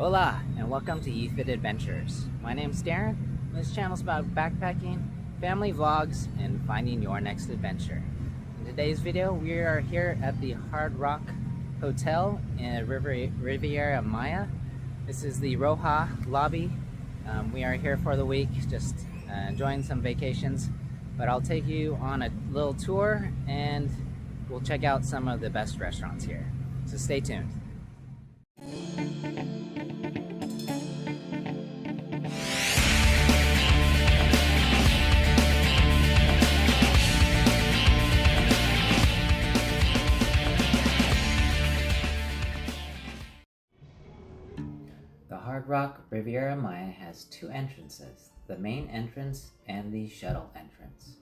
Hola, and welcome to YeeFit Adventures. My name's Darren, and this channel is about backpacking, family vlogs, and finding your next adventure. In today's video, we are here at the Hard Rock Hotel in Riviera Maya. This is the Roja lobby. We are here for the week, just enjoying some vacations, but I'll take you on a little tour and we'll check out some of the best restaurants here. So stay tuned. The Hard Rock Riviera Maya has two entrances, the main entrance and the shuttle entrance.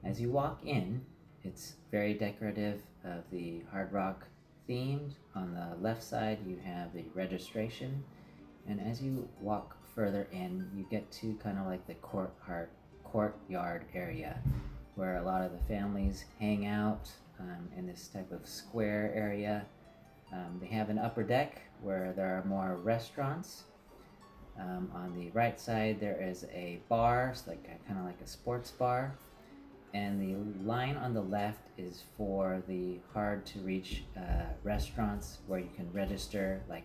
As you walk in, it's very decorative of the Hard Rock themed. On the left side you have the registration, and as you walk further in you get to kind of like the courtyard area where a lot of the families hang out in this type of square area. They have an upper deck where there are more restaurants. On the right side there is a bar, so kind of like a sports bar, and the line on the left is for the hard to reach restaurants where you can register, like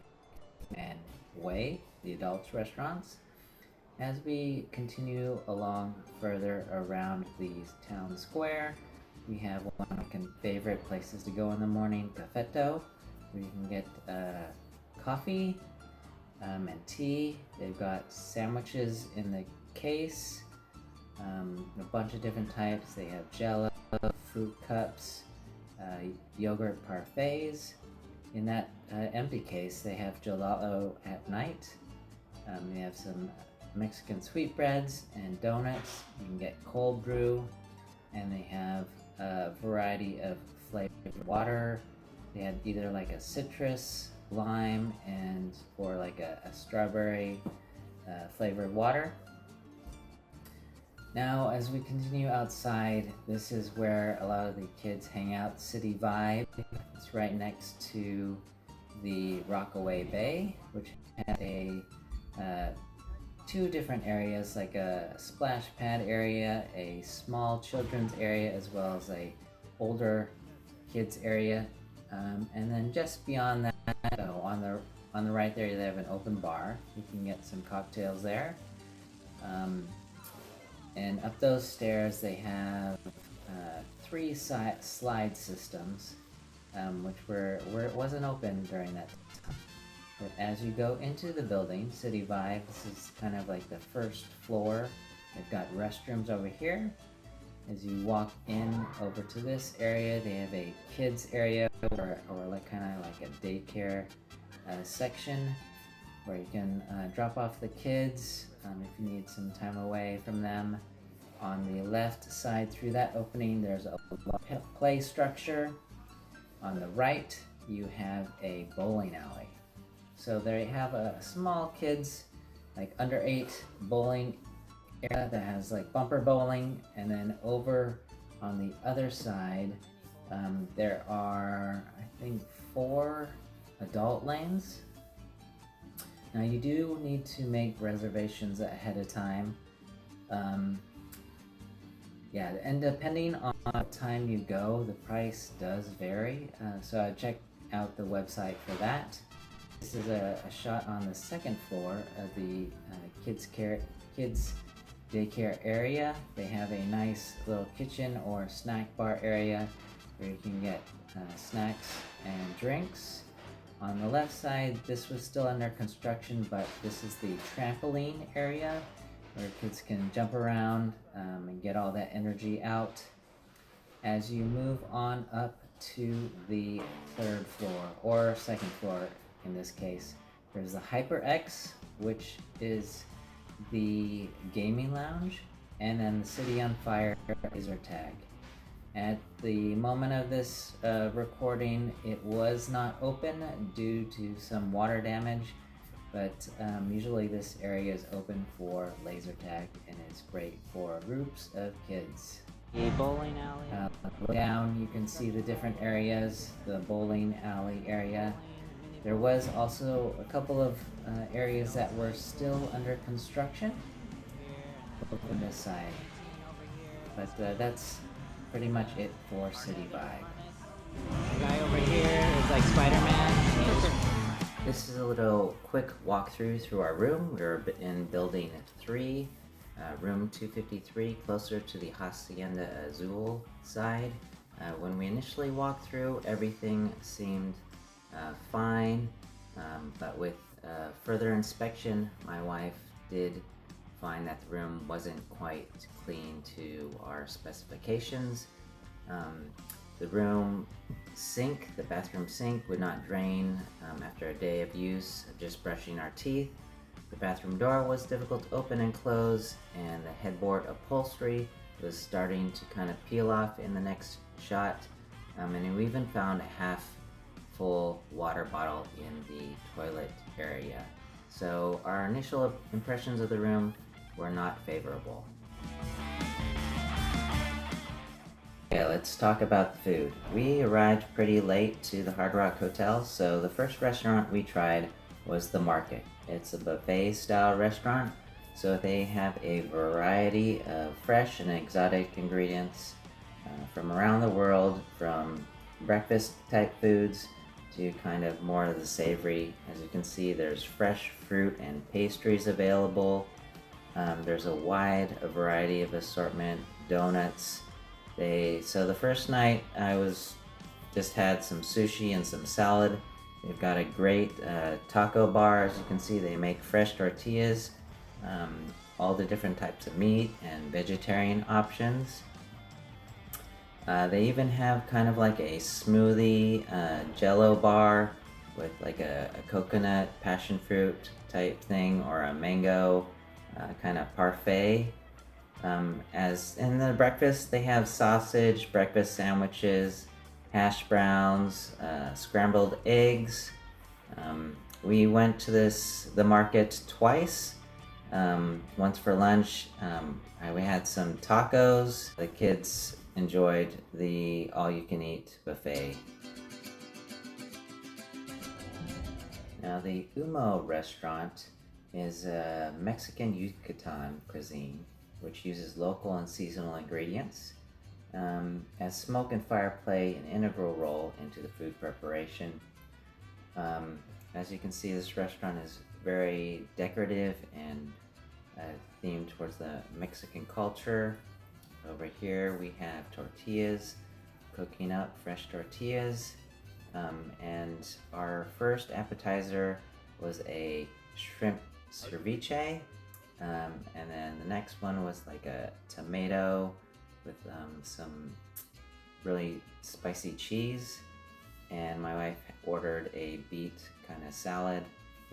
and Way, the adults restaurants. As we continue along further around the town square, we have one of my favorite places to go in the morning, Cafeto, where you can get coffee and tea. They've got sandwiches in the case, a bunch of different types. They have jello, fruit cups, yogurt parfaits. In that empty case they have gelato at night. They have some Mexican sweetbreads and donuts. You can get cold brew, and they have a variety of flavored water. They had either like a citrus, lime, or like a strawberry flavored water. Now, as we continue outside, this is where a lot of the kids hang out. City Vibe. It's right next to the Rockaway Bay, which has two different areas, like a splash pad area, a small children's area, as well as a older kids area. And then just beyond that, on the right there, they have an open bar. You can get some cocktails there. And up those stairs, they have three slide systems, which wasn't open during that time. But as you go into the building, City Vibe, this is kind of like the first floor. They've got restrooms over here. As you walk in over to this area, they have a kids area or like kind of like a daycare section where you can drop off the kids if you need some time away from them. On the left side through that opening there's a play structure. On the right you have a bowling alley. So they have a small kids, like under 8 bowling area that has like bumper bowling, and then over on the other side there are, I think, 4 adult lanes. Now you do need to make reservations ahead of time. Yeah, and depending on what time you go, the price does vary. So I checked out the website for that. This is a shot on the second floor of the kids daycare area. They have a nice little kitchen or snack bar area where you can get snacks and drinks. On the left side, this was still under construction, but this is the trampoline area where kids can jump around and get all that energy out. As you move on up to the third floor, or second floor in this case, there's the HyperX, which is the gaming lounge, and then the City on Fire laser tag. At the moment of this recording, it was not open due to some water damage, but usually this area is open for laser tag and is great for groups of kids. The bowling alley. Down you can see the different areas. The bowling alley area There was also a couple of areas that were still under construction on this side, but that's pretty much it for City Vibe. The guy over here is like Spider-Man. This is a little quick walkthrough through our room. We're in building 3, room 253, closer to the Hacienda Azul side. When we initially walked through, everything seemed fine, but with further inspection, my wife did find that the room wasn't quite clean to our specifications. The room sink, the bathroom sink, would not drain after a day of use of just brushing our teeth. The bathroom door was difficult to open and close, and the headboard upholstery was starting to kind of peel off in the next shot. And we even found a half full water bottle in the toilet area. So our initial impressions of the room were not favorable. Okay, let's talk about the food. We arrived pretty late to the Hard Rock Hotel, so the first restaurant we tried was The Market. It's a buffet style restaurant, so they have a variety of fresh and exotic ingredients from around the world, from breakfast type foods to kind of more of the savory. As you can see, there's fresh fruit and pastries available. There's a wide variety of assortment, donuts. So the first night I just had some sushi and some salad. They've got a great taco bar. As you can see, they make fresh tortillas, all the different types of meat and vegetarian options. They even have kind of like a smoothie jello bar with like a coconut passion fruit type thing, or a mango kind of parfait. As in the breakfast, they have sausage, breakfast sandwiches, hash browns, scrambled eggs. We went to the market twice. Once for lunch, we had some tacos. The kids enjoyed the all-you-can-eat buffet. Now, the UMO Restaurant is a Mexican Yucatan cuisine which uses local and seasonal ingredients. As smoke and fire play an integral role into the food preparation. As you can see, this restaurant is very decorative and themed towards the Mexican culture. Over here we have tortillas, cooking up fresh tortillas. And our first appetizer was a shrimp ceviche. And then the next one was like a tomato with some really spicy cheese. And my wife ordered a beet kind of salad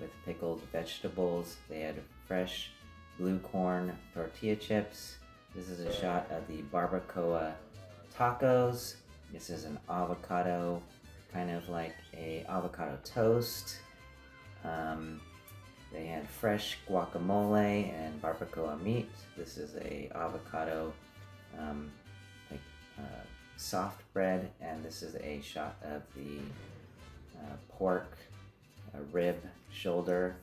with pickled vegetables. They had fresh blue corn tortilla chips. This is a shot of the barbacoa tacos. This is an avocado, kind of like a avocado toast. They had fresh guacamole and barbacoa meat. This is a avocado soft bread, and this is a shot of the pork rib shoulder,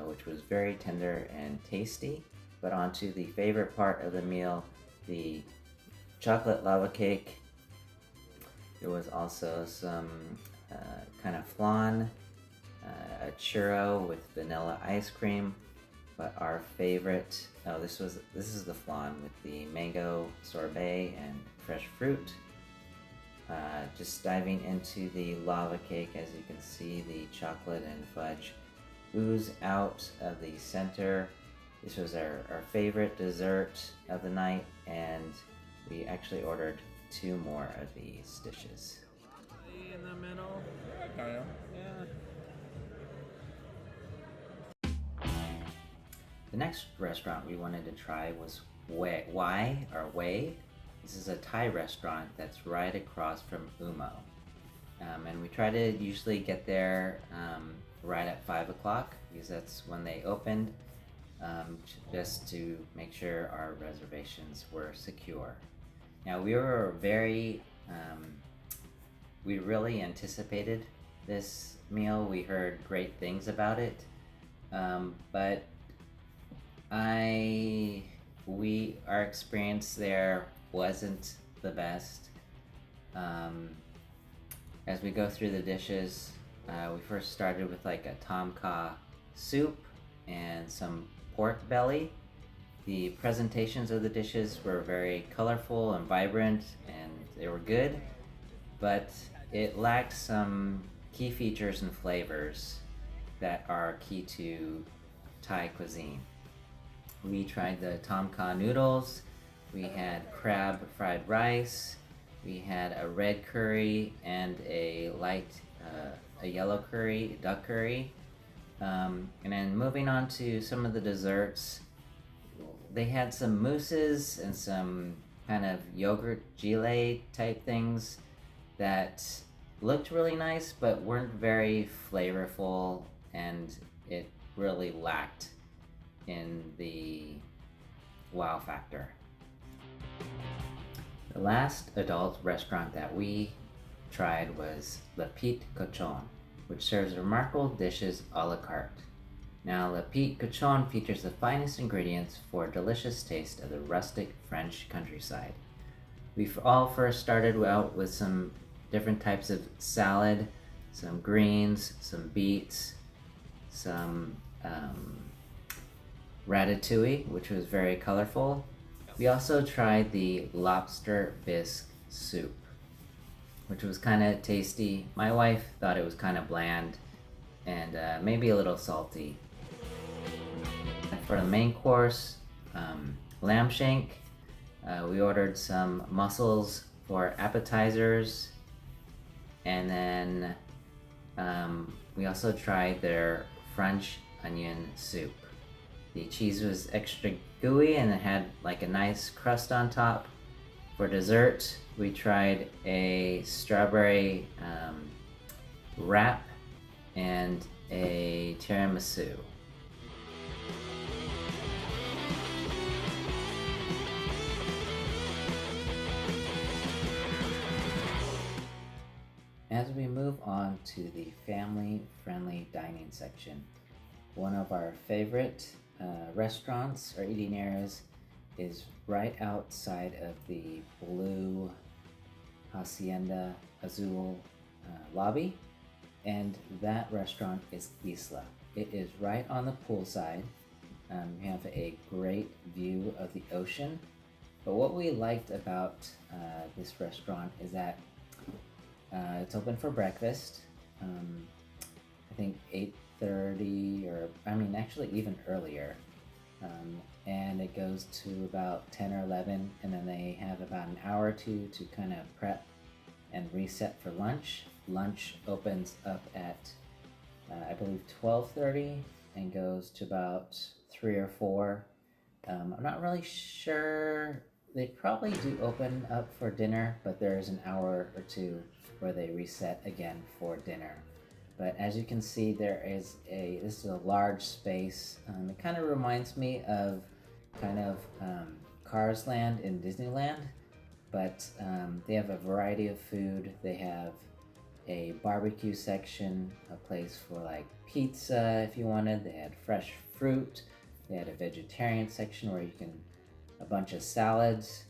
which was very tender and tasty. But onto the favorite part of the meal, the chocolate lava cake. There was also some kind of flan, a churro with vanilla ice cream. But our favorite, this is the flan with the mango sorbet and fresh fruit. Just diving into the lava cake, as you can see, the chocolate and fudge ooze out of the center. This was our favorite dessert of the night, and we actually ordered 2 more of these dishes. In the middle. Yeah. The next restaurant we wanted to try was Way. This is a Thai restaurant that's right across from UMO. And we try to usually get there right at 5 o'clock, because that's when they opened, just to make sure our reservations were secure. Now, we really anticipated this meal. We heard great things about it, but our experience there wasn't the best. As we go through the dishes, we first started with like a tom kha soup and some pork belly. The presentations of the dishes were very colorful and vibrant, and they were good, but it lacked some key features and flavors that are key to Thai cuisine. We tried the tom kha noodles, we had crab fried rice, we had a red curry and a yellow curry, duck curry. And then moving on to some of the desserts, they had some mousses and some kind of yogurt gelée type things that looked really nice but weren't very flavorful, and it really lacked in the wow factor. The last adult restaurant that we tried was Le Petit Cochon, which serves remarkable dishes a la carte. Now, Le Petit Cochon features the finest ingredients for a delicious taste of the rustic French countryside. We all first started out with some different types of salad, some greens, some beets, some ratatouille, which was very colorful. We also tried the lobster bisque soup, which was kind of tasty. My wife thought it was kind of bland and maybe a little salty. And for the main course, lamb shank, we ordered some mussels for appetizers, and then we also tried their French onion soup. The cheese was extra gooey and it had like a nice crust on top. For dessert, we tried a strawberry wrap and a tiramisu. As we move on to the family-friendly dining section, one of our favorite restaurants or eating areas is right outside of the blue Hacienda Azul lobby, and that restaurant is Isla. It is right on the poolside. You have a great view of the ocean, but what we liked about this restaurant is that it's open for breakfast. I think 8:30, or actually even earlier, and it goes to about 10 or 11, and then they have about an hour or two to kind of prep and reset for lunch. Lunch opens up at I believe 12:30 and goes to about 3 or 4. I'm not really sure. They probably do open up for dinner, but there's an hour or two where they reset again for dinner. But as you can see, this is a large space. It kind of reminds me of Cars Land in Disneyland, but they have a variety of food. They have a barbecue section, a place for like pizza if you wanted. They had fresh fruit. They had a vegetarian section where you can a bunch of salads.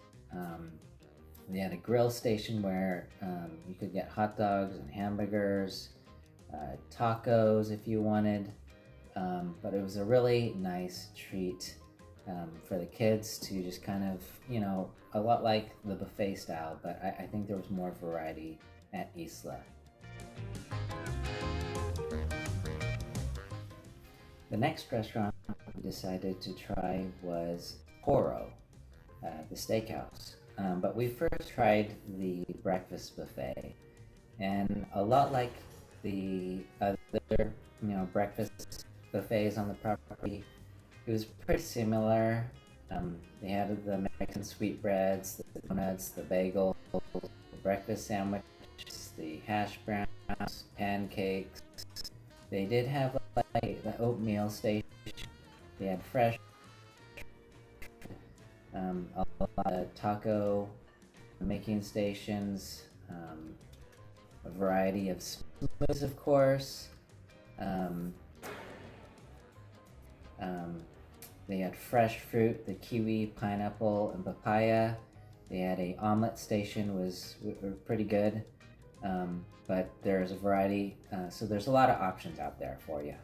They had a grill station where you could get hot dogs and hamburgers, tacos if you wanted, but it was a really nice treat for the kids to just kind of, a lot like the buffet style, but I think there was more variety at Isla. The next restaurant we decided to try was Poro, the steakhouse. But we first tried the breakfast buffet, and a lot like the other, breakfast buffets on the property, it was pretty similar. They had the Mexican sweetbreads, the donuts, the bagels, the breakfast sandwiches, the hash browns, pancakes. They did have like the oatmeal station. They had fresh, a lot of taco making stations, a variety of smoothies, of course. They had fresh fruit, the kiwi, pineapple, and papaya. They had a omelet station, were pretty good. But there's a variety, so there's a lot of options out there for you.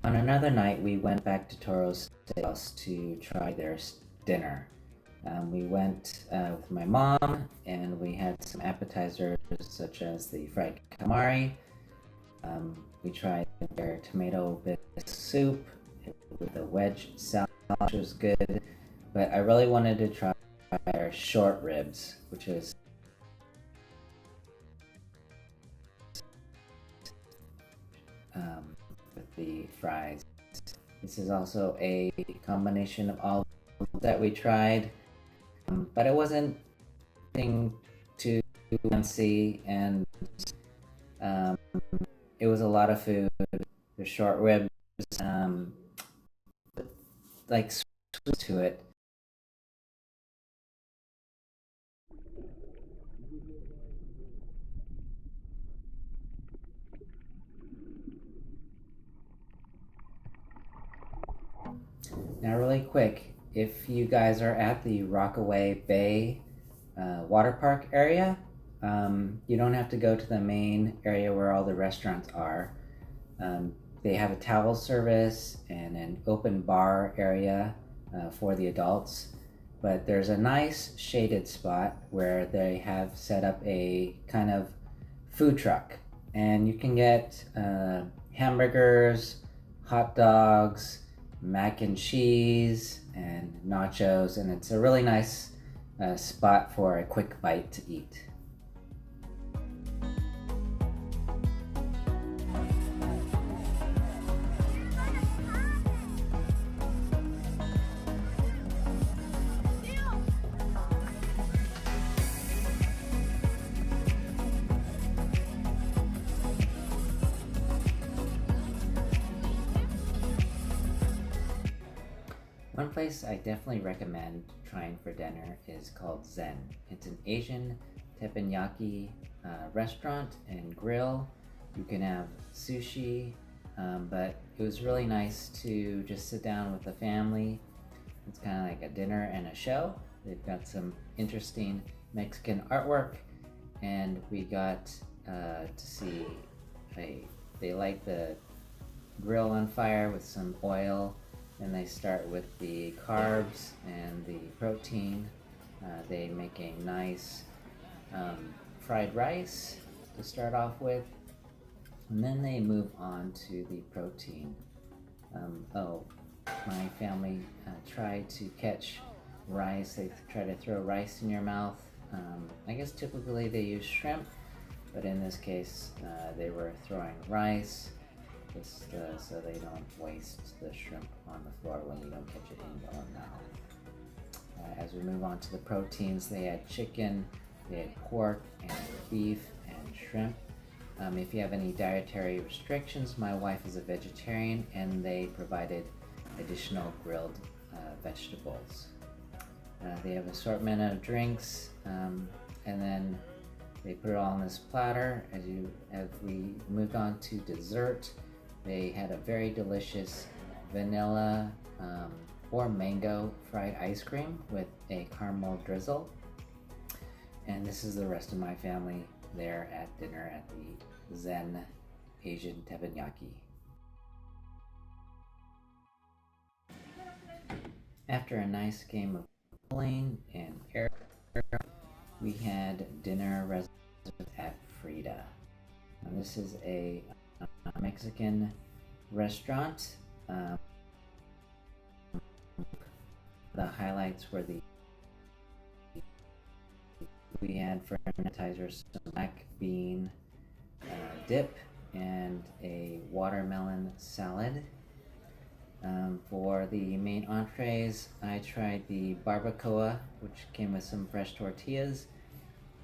On another night, we went back to Toro's Steakhouse to try their dinner. We went with my mom, and we had some appetizers such as the fried calamari. We tried their tomato bisque soup with a wedge salad, which was good. But I really wanted to try their short ribs, which is with the fries. This is also a combination of all that we tried, but it wasn't anything too fancy, and it was a lot of food. The short ribs, like sweet to it. Now, really quick, if you guys are at the Rockaway Bay water park area, you don't have to go to the main area where all the restaurants are. They have a towel service and an open bar area for the adults, but there's a nice shaded spot where they have set up a kind of food truck, and you can get hamburgers, hot dogs, mac and cheese, and nachos, and it's a really nice spot for a quick bite to eat. One place I definitely recommend trying for dinner is called Zen. It's an Asian teppanyaki restaurant and grill. You can have sushi, but it was really nice to just sit down with the family. It's kind of like a dinner and a show. They've got some interesting Mexican artwork, and we got to see they light the grill on fire with some oil. And they start with the carbs and the protein. They make a nice fried rice to start off with, and then they move on to the protein. My family tried to catch rice. They try to throw rice in your mouth. I guess typically they use shrimp, but in this case they were throwing rice, just so they don't waste the shrimp on the floor when you don't catch it in your own mouth. As we move on to the proteins, they had chicken, they had pork, and beef, and shrimp. If you have any dietary restrictions, my wife is a vegetarian, and they provided additional grilled vegetables. They have assortment of drinks, and then they put it all on this platter. As we moved on to dessert, they had a very delicious vanilla or mango fried ice cream with a caramel drizzle. And this is the rest of my family there at dinner at the Zen Asian teppanyaki. After a nice game of bowling and air, we had dinner at Freda. Now, this is a Mexican restaurant. The highlights were we had for appetizers some black bean dip and a watermelon salad. For the main entrees, I tried the barbacoa, which came with some fresh tortillas,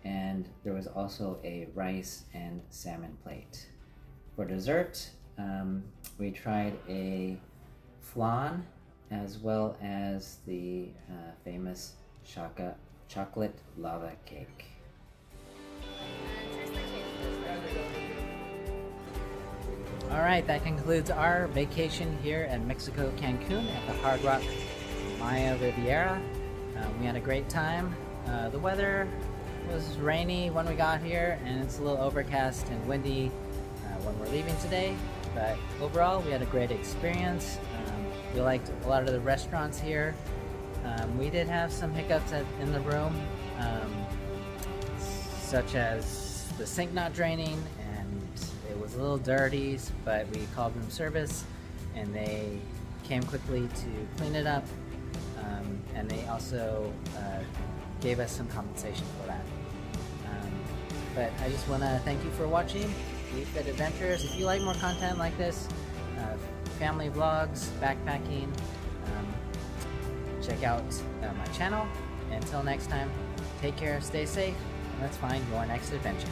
and there was also a rice and salmon plate. For dessert, we tried a flan as well as the famous chocolate lava cake. Alright, that concludes our vacation here in Mexico, Cancun at the Hard Rock Maya Riviera. We had a great time. The weather was rainy when we got here, and it's a little overcast and windy when we're leaving today. But overall, we had a great experience. We liked a lot of the restaurants here. We did have some hiccups in the room, such as the sink not draining, and it was a little dirty, but we called room service and they came quickly to clean it up, and they also gave us some compensation for that. But I just want to thank you for watching YeeFit Adventures. If you like more content like this, family vlogs, backpacking, check out my channel. Until next time, take care, stay safe, and let's find your next adventure.